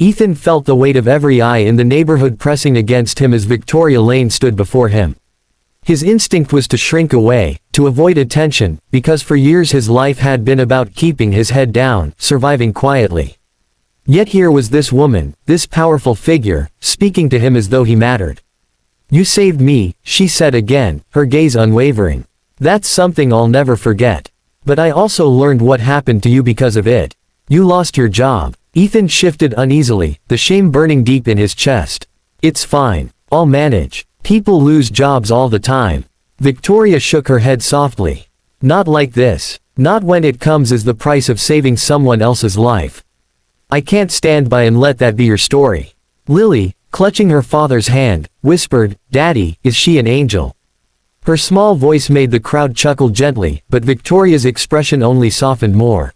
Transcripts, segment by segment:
Ethan felt the weight of every eye in the neighborhood pressing against him as Victoria Lane stood before him. His instinct was to shrink away, to avoid attention, because for years his life had been about keeping his head down, surviving quietly. Yet here was this woman, this powerful figure, speaking to him as though he mattered. "You saved me," she said again, her gaze unwavering. "That's something I'll never forget. But I also learned what happened to you because of it. You lost your job." Ethan shifted uneasily, the shame burning deep in his chest. "It's fine. I'll manage. People lose jobs all the time." Victoria shook her head softly. "Not like this. Not when it comes as the price of saving someone else's life. I can't stand by and let that be your story." Lily, clutching her father's hand, whispered, "Daddy, is she an angel?" Her small voice made the crowd chuckle gently, but Victoria's expression only softened more.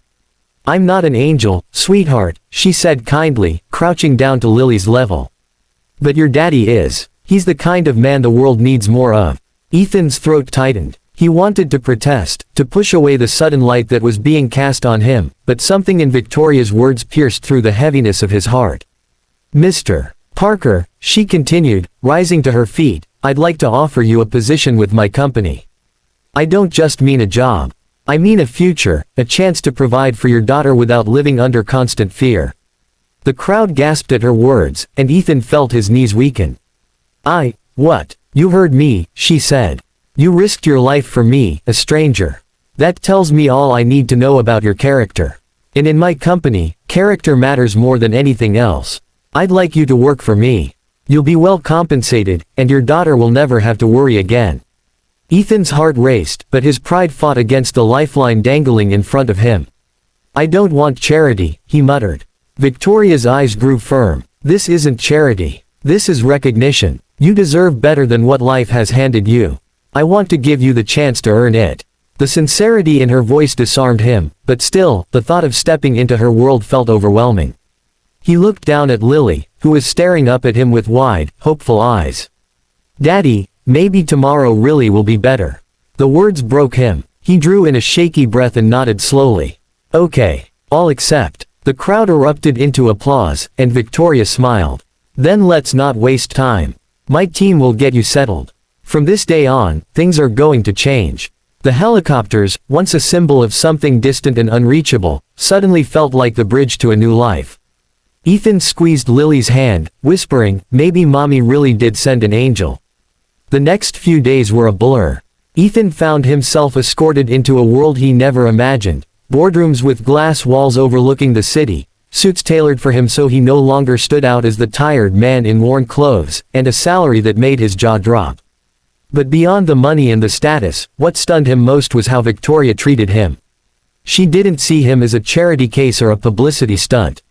"I'm not an angel, sweetheart," she said kindly, crouching down to Lily's level. "But your daddy is. He's the kind of man the world needs more of." Ethan's throat tightened. He wanted to protest, to push away the sudden light that was being cast on him, but something in Victoria's words pierced through the heaviness of his heart. "Mr. Parker," she continued, rising to her feet, "I'd like to offer you a position with my company. I don't just mean a job. I mean a future, a chance to provide for your daughter without living under constant fear." The crowd gasped at her words, and Ethan felt his knees weaken. What? You heard me," she said. "You risked your life for me, a stranger. That tells me all I need to know about your character. And in my company, character matters more than anything else. I'd like you to work for me. You'll be well compensated, and your daughter will never have to worry again." Ethan's heart raced, but his pride fought against the lifeline dangling in front of him. "I don't want charity," he muttered. Victoria's eyes grew firm. "This isn't charity. This is recognition. You deserve better than what life has handed you. I want to give you the chance to earn it." The sincerity in her voice disarmed him, but still, the thought of stepping into her world felt overwhelming. He looked down at Lily, who was staring up at him with wide, hopeful eyes. "Daddy, maybe tomorrow really will be better." The words broke him. He drew in a shaky breath and nodded slowly. "Okay. I'll accept." The crowd erupted into applause, and Victoria smiled. "Then let's not waste time. My team will get you settled. From this day on, things are going to change." The helicopters, once a symbol of something distant and unreachable, suddenly felt like the bridge to a new life. Ethan squeezed Lily's hand, whispering, "Maybe mommy really did send an angel." The next few days were a blur. Ethan found himself escorted into a world he never imagined, boardrooms with glass walls overlooking the city, suits tailored for him so he no longer stood out as the tired man in worn clothes, and a salary that made his jaw drop. But beyond the money and the status, what stunned him most was how Victoria treated him. She didn't see him as a charity case or a publicity stunt.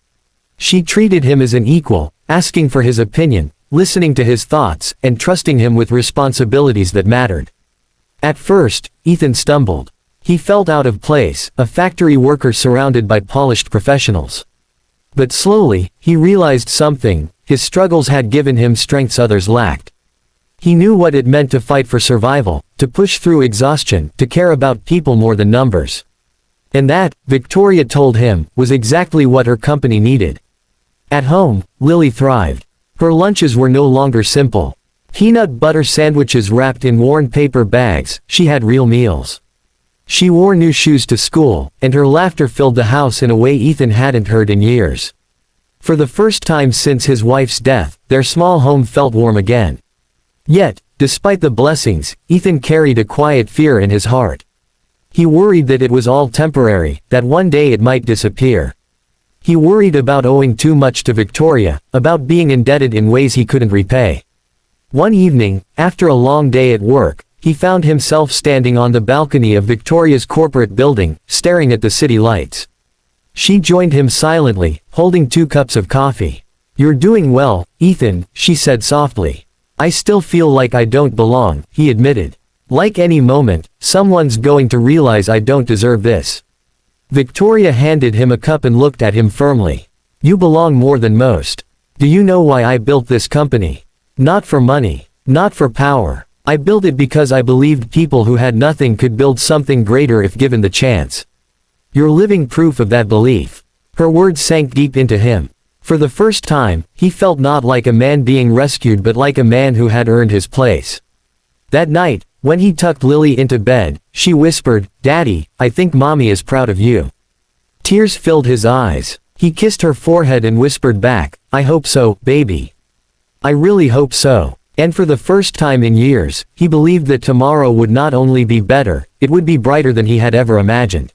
She treated him as an equal, asking for his opinion, listening to his thoughts, and trusting him with responsibilities that mattered. At first, Ethan stumbled. He felt out of place, a factory worker surrounded by polished professionals. But slowly, he realized something: his struggles had given him strengths others lacked. He knew what it meant to fight for survival, to push through exhaustion, to care about people more than numbers. And that, Victoria told him, was exactly what her company needed. At home, Lily thrived. Her lunches were no longer simple peanut butter sandwiches wrapped in worn paper bags. She had real meals. She wore new shoes to school, and her laughter filled the house in a way Ethan hadn't heard in years. For the first time since his wife's death, their small home felt warm again. Yet, despite the blessings, Ethan carried a quiet fear in his heart. He worried that it was all temporary, that one day it might disappear. He worried about owing too much to Victoria, about being indebted in ways he couldn't repay. One evening, after a long day at work, he found himself standing on the balcony of Victoria's corporate building, staring at the city lights. She joined him silently, holding 2 cups of coffee. "You're doing well, Ethan," she said softly. "I still feel like I don't belong," he admitted. "Like any moment, someone's going to realize I don't deserve this." Victoria handed him a cup and looked at him firmly. "You belong more than most. Do you know why I built this company? Not for money. Not for power. I built it because I believed people who had nothing could build something greater if given the chance. You're living proof of that belief." Her words sank deep into him. For the first time, he felt not like a man being rescued but like a man who had earned his place. That night, when he tucked Lily into bed, she whispered, "Daddy, I think Mommy is proud of you." Tears filled his eyes. He kissed her forehead and whispered back, "I hope so, baby. I really hope so." And for the first time in years, he believed that tomorrow would not only be better, it would be brighter than he had ever imagined.